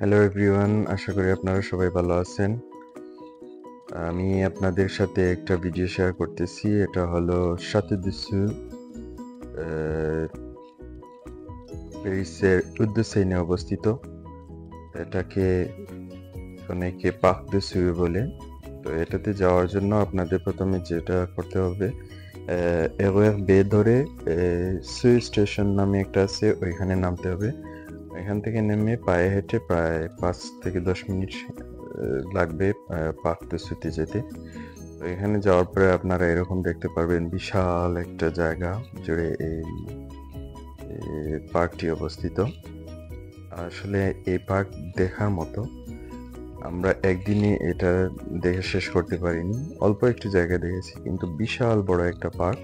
Hello everyone, আশা করি আপনারা সবাই ভালো আছেন। আমি আপনাদের সাথে একটা ভিডিও শেয়ার করতেছি। এটা হলো Château de Sceaux, প্যারিসের উদ্দেশ্যে অবস্থিত। এটাকে অনেকে পার্ক দে সু বলে। তো এটাতে যাওয়ার জন্য আপনাদের প্রথমে যেটা করতে হবে, RER B ধরে সু স্টেশন নামে একটা আছে, ওইখানে নামতে হবে। এখান থেকে নেমে পায়ে হেঁটে প্রায় 5 থেকে 10 মিনিট লাগবে পার্ক দে সুতে যেতে। তো এখানে যাওয়ার পরে আপনারা এরকম দেখতে পারবেন বিশাল একটা জায়গা জুড়ে এই পার্কটি অবস্থিত। আসলে এই পার্ক দেখার মতো। আমরা একদিনে এটা দেখে শেষ করতে পারিনি, অল্প একটু জায়গা দেখেছি, কিন্তু বিশাল বড় একটা পার্ক।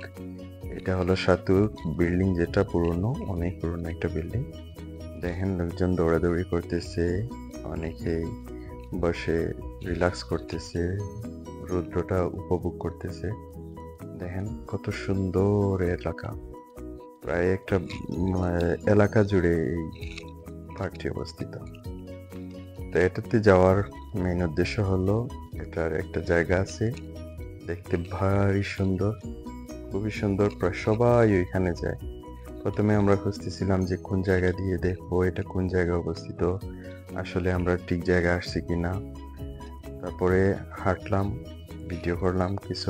এটা হলো সাতুর বিল্ডিং, যেটা পুরনো, অনেক পুরনো একটা বিল্ডিং। দেখেন লোকজন দৌড়াদৌড়ি করতেছে, অনেকেই বসে রিল্যাক্স করতেছে, রৌদ্রটা উপভোগ করতেছে। দেখেন কত সুন্দর এলাকা, প্রায় একটা এলাকা জুড়ে এই পার্কটি অবস্থিত। তো এটাতে যাওয়ার মেইন উদ্দেশ্য হলো, এটার একটা জায়গা আছে দেখতে ভারী সুন্দর, খুবই সুন্দর, প্রায় সবাই ওইখানে যায়। প্রথমে আমরা খুঁজতেছিলাম যে কোন জায়গা দিয়ে দেখবো এটা কোন জায়গায় অবস্থিত, আসলে আমরা ঠিক জায়গায় আসছি কিনা। তারপরে হাঁটলাম, ভিডিও করলাম কিছু।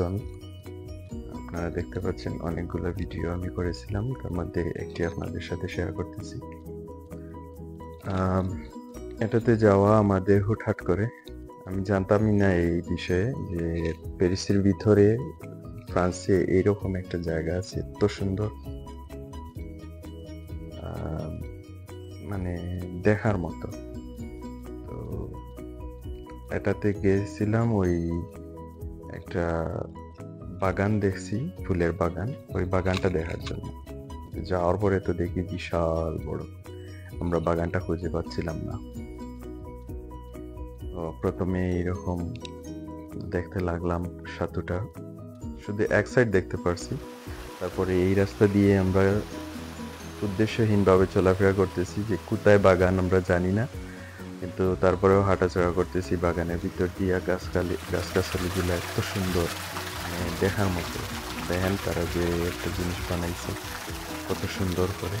আপনারা দেখতে পাচ্ছেন অনেকগুলো ভিডিও আমি করেছিলাম, তার মধ্যে একটি আপনাদের সাথে শেয়ার করতেছি। এটাতে যাওয়া আমাদের হুটহাট করে, আমি জানতামই না এই বিষয়ে যে প্যারিসের ভিতরে ফ্রান্সে এইরকম একটা জায়গা আছে এত সুন্দর, মানে দেখার মতো। তো এটাতে গেছিলাম, ওই একটা বাগান দেখছি, ফুলের বাগান, ওই বাগানটা দেখার জন্য। যাওয়ার পরে তো দেখি বিশাল বড়, আমরা বাগানটা খুঁজে পাচ্ছিলাম না। তো প্রথমে এইরকম দেখতে লাগলাম সাতুটা, শুধু এক সাইড দেখতে পারছি। তারপরে এই রাস্তা দিয়ে আমরা উদ্দেশ্যহীনভাবে চলাফেরা করতেছি, যে কোথায় বাগান আমরা জানি না, কিন্তু তারপরেও হাঁটাচলা করতেছি বাগানের ভিতর দিয়ে। গাছগাছালিগুলো এত সুন্দর, মানে দেখার মতো। দেখেন তারা যে একটা জিনিস বানাইছে কত সুন্দর করে,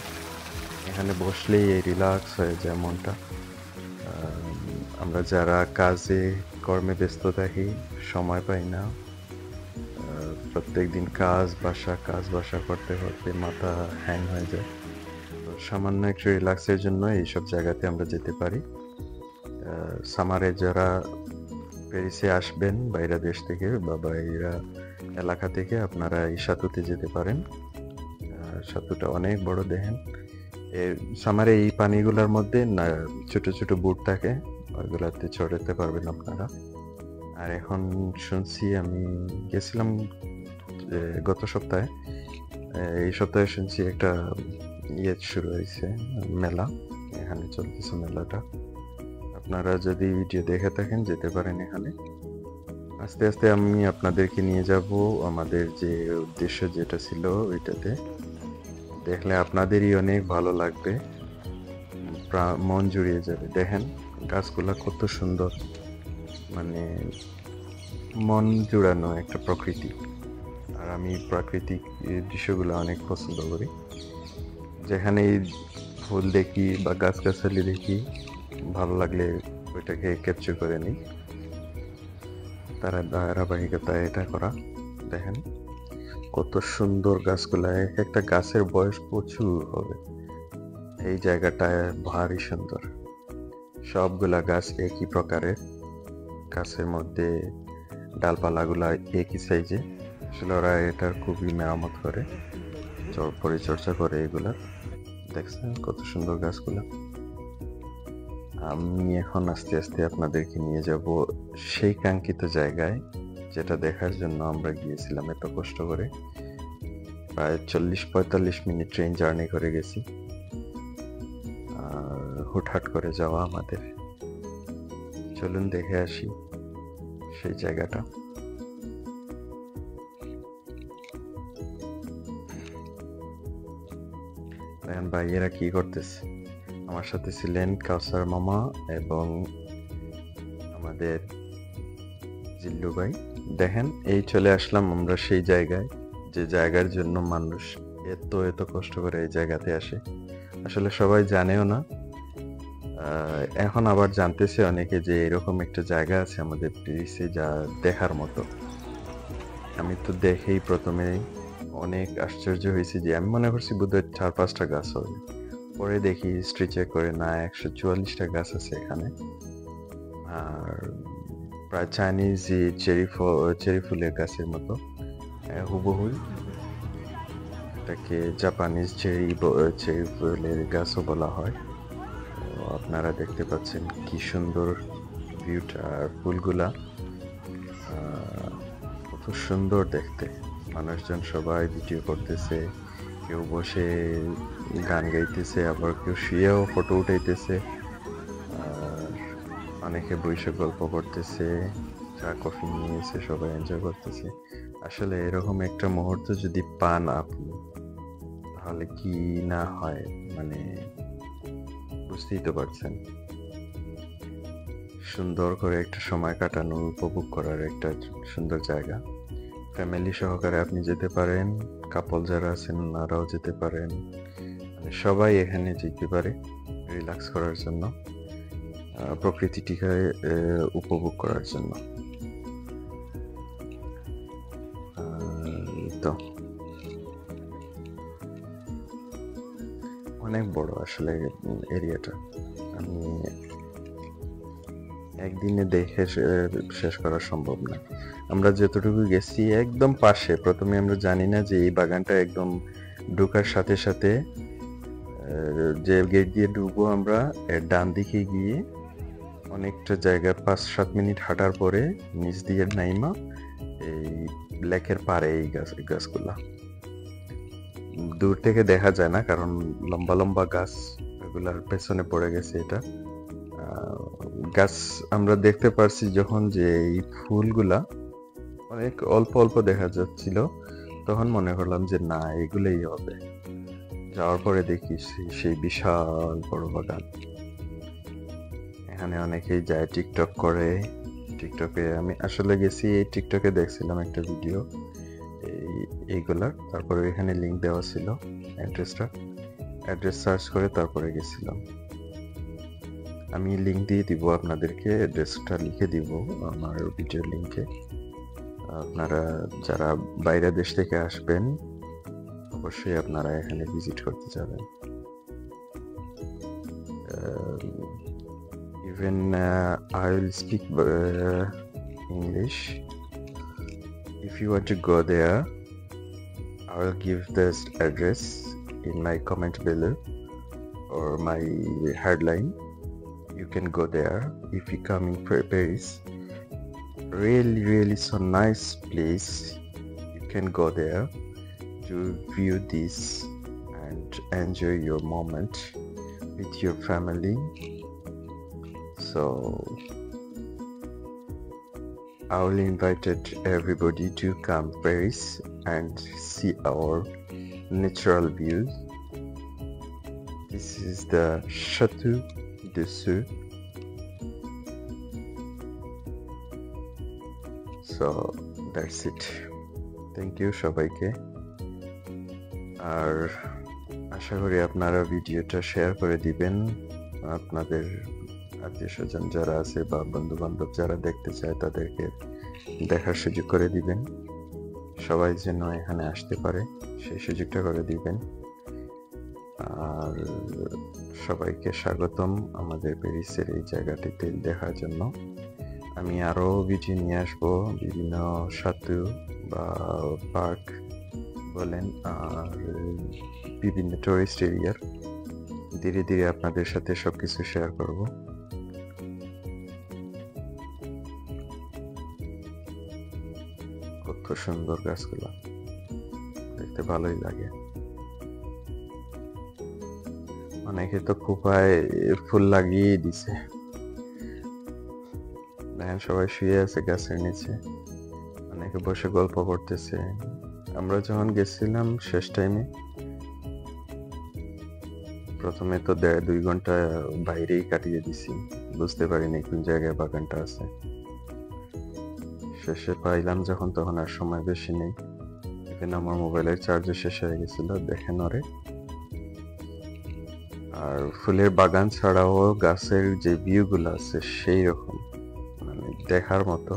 এখানে বসলেই এই রিল্যাক্স হয়ে যায় মনটা। আমরা যারা কাজে কর্মে ব্যস্ত থাকি, সময় পাই না, প্রত্যেক দিন কাজ বাসা করতে করতে মাথা হ্যাং হয়ে যায়। তো সামান্য একটু রিল্যাক্সের জন্য এইসব জায়গাতে আমরা যেতে পারি। সামারে যারা প্যারিসে আসবেন বাইরে দেশ থেকে বা বাইরা এলাকা থেকে, আপনারা এই সাতুতে যেতে পারেন। সাতুটা অনেক বড়, দেখেন। সামারে এই পানিগুলোর মধ্যে না ছোট ছোট বুট থাকে, ওইগুলাতে চড়তে পারবেন আপনারা। আর এখন শুনছি, আমি গেছিলাম গত সপ্তাহে, এই সপ্তাহে শুনছি একটা শুরু হয়েছে, মেলা, এখানে চলতেছে মেলাটা। আপনারা যদি ভিডিও দেখে থাকেন যেতে পারেন এখানে। আস্তে আস্তে আমি আপনাদেরকে নিয়ে যাব আমাদের যে উদ্দেশ্য যেটা ছিল ওইটাতে। দেখলে আপনাদেরই অনেক ভালো লাগবে, মন জুড়িয়ে যাবে। দেখেন গাছগুলা কত সুন্দর, মানে মন জুড়ানো একটা প্রকৃতি। আর আমি প্রাকৃতিক দৃশ্যগুলো অনেক পছন্দ করি। যেখানে ফুল দেখি বা গাছগাছালি দেখি, ভালো লাগলে ওইটাকে ক্যাপচার করে নিই। তারা ধারাবাহিকতায় এটা করা। দেখেন কত সুন্দর গাছগুলা, এক একটা গাছের বয়স প্রচুর হবে। এই জায়গাটায় ভারী সুন্দর, সবগুলা গাছ একই প্রকারের, গাছের মধ্যে ডালপালাগুলা একই সাইজে। আসলে ওরা এটার খুবই মেরামত করে, পরিচর্যা করে এগুলা। দেখছেন কত সুন্দর গাছগুলা। আমি এখন আস্তে আস্তে আপনাদেরকে নিয়ে যাব সেই কাঙ্ক্ষিত জায়গায়, যেটা দেখার জন্য আমরা গিয়েছিলাম এত কষ্ট করে। প্রায় 40-45 মিনিট ট্রেন জার্নি করে গেছি, আর হুটহাট করে যাওয়া আমাদের। চলুন দেখে আসি সেই জায়গাটা। দেখেন ভাইয়েরা কি করতেছে, আমার সাথে ছিলেন কাউসার মামা এবং আমাদের জিল্লু ভাই। দেখেন, এই চলে আসলাম আমরা সেই জায়গায়, যে জায়গার জন্য মানুষ এত এত কষ্ট করে এই জায়গাতে আসে। আসলে সবাই জানেও না, এখন আবার জানতেছে অনেকে যে এরকম একটা জায়গা আছে আমাদের প্যারিসে যা দেখার মতো। আমি তো দেখেই প্রথমে অনেক আশ্চর্য হয়েছি, যে আমি মনে করছি বোধহয় 4-5টা গাছ হবে। পরে দেখি হিস্ট্রি চেক করে, না, 144টা গাছ আছে এখানে। আর প্রায় চাইনিজ যে চেরি ফুলের গাছের মতো হুবহুই, এটাকে জাপানিজ চেরি ফুলের গাছও বলা হয়। তো আপনারা দেখতে পাচ্ছেন কি সুন্দর ভিউটা, আর ফুলগুলা কত সুন্দর দেখতে। মানুষজন সবাই ভিডিও করতেছে, কেউ বসে গান গাইতেছে, আবার কেউ শুয়েও ফটো উঠাইতেছে, আর অনেকে বসে গল্প করতেছে, চা কফি নিয়ে এসে সবাই এনজয় করতেছে। আসলে এরকম একটা মুহূর্ত যদি পান আপনি, তাহলে কি না হয়, মানে বুঝতেই তো পারছেন। সুন্দর করে একটা সময় কাটানো, উপভোগ করার একটা সুন্দর জায়গা। ফ্যামিলি সহকারে আপনি যেতে পারেন, কাপল যারা আছেন ওনারাও যেতে পারেন, মানে সবাই এখানে যেতে পারে রিল্যাক্স করার জন্য, প্রকৃতিটিকে উপভোগ করার জন্য। তো অনেক বড় আসলে এরিয়াটা, আমি একদিনে দেখে শেষ করা সম্ভব না। আমরা যতটুকু গেছি একদম পাশে, প্রথমে আমরা জানি না যে এই বাগানটা একদম ঢোকার সাথে সাথে, যে গেট দিয়ে ঢুকবো আমরা, এর ডান দিকে গিয়ে অনেকটা জায়গা 5-7 মিনিট হাঁটার পরে নিচ দিয়ে নাইমা এই লেকের পাড়ে এই গাছগুলা দূর থেকে দেখা যায় না, কারণ লম্বা লম্বা গাছ, এগুলার পেছনে পড়ে গেছে এটা। গাছ আমরা দেখতে পারছি যখন, যে এই ফুলগুলা অনেক অল্প অল্প দেখা যাচ্ছিল, তখন মনে করলাম যে না, এগুলোই হবে। যাওয়ার পরে দেখি সেই বিশাল বড় বাগান। এখানে অনেকেই যায়, টিকটক করে। টিকটকে আমি আসলে গেছি, এই টিকটকে দেখছিলাম একটা ভিডিও এইগুলার, তারপরে এখানে লিঙ্ক দেওয়া ছিল, অ্যাড্রেস সার্চ করে তারপরে গেছিলাম। আমি লিঙ্ক দিয়ে দিব আপনাদেরকে, অ্যাড্রেসটা লিখে দিব আমার ভিডিও লিঙ্কে। আপনারা যারা বাইরের দেশ থেকে আসবেন, অবশ্যই আপনারা এখানে ভিজিট করতে যাবেন। Even I will speak English. If you want to go there, I will give this address in my comment below or my headline. You can go there if you come in Paris. Really so nice place. You can go there to view this and enjoy your moment with your family. So I will invite everybody to come Paris and see our natural views. This is the Château de Sceaux. So that's it. Thank you সবাইকে। আর আশা করি আপনারা ভিডিওটা share করে দিবেন আপনাদের আত্মীয় স্বজন যারা আছে বা বন্ধু বান্ধব যারা দেখতে চায়, তাদেরকে দেখার সুযোগ করে দিবেন। সবাই যেন এখানে আসতে পারে সেই সুযোগটা করে দিবেন। আর সবাইকে স্বাগতম আমাদের প্যারিসের এই জায়গাটিতে দেখার জন্য। আমি আরো ভিডিও নিয়ে আসবো, বিভিন্ন সাতু বা পার্ক বলেন, আর বিভিন্ন টুরিস্ট এরিয়ার ধীরে ধীরে আপনাদের সাথে সবকিছু শেয়ার করব। কত সুন্দর গাছগুলো, দেখতে ভালোই লাগে। অনেকে তো খোপায় ফুল লাগিয়ে দিছে, দেখেন সবাই শুয়ে আছে গাছের নিচে, অনেকে বসে গল্প করতেছে। আমরা যখন গেছিলাম শেষ টাইমে, প্রথমে তো 2.5 ঘন্টা বাইরেই কাটিয়ে দিছি, বুঝতে পারিনি কোন জায়গায় বাগানটা আছে। শেষে পাইলাম যখন, তখন আর সময় বেশি নেই। এখানে আমার মোবাইলের চার্জও শেষ হয়ে গেছিল, দেখেন ওরে। আর ফুলের বাগান ছাড়াও গাছের যে ভিউগুলো আছে সেই রকম, মানে দেখার মতো,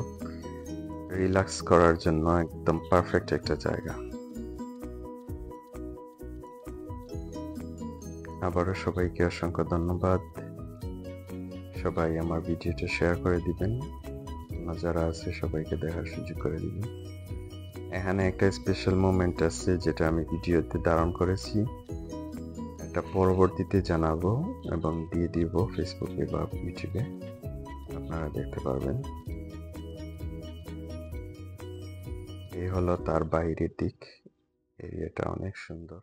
রিল্যাক্স করার জন্য একদম পারফেক্ট একটা জায়গা। আবারও সবাইকে অসংখ্য ধন্যবাদ। সবাই আমার ভিডিওটা শেয়ার করে দিবেন, যারা আছে সবাইকে দেখার সুযোগ করে দিবেন। এখানে একটা স্পেশাল মোমেন্ট আছে যেটা আমি ভিডিওতে ধারণ করেছি, এটা পরবর্তীতে জানাবো এবং দিয়ে দিব ফেসবুকে বা ইউটিউবে, আপনারা দেখতে পারবেন। এই হলো তার বাইরের দিক, এরিয়াটা অনেক সুন্দর।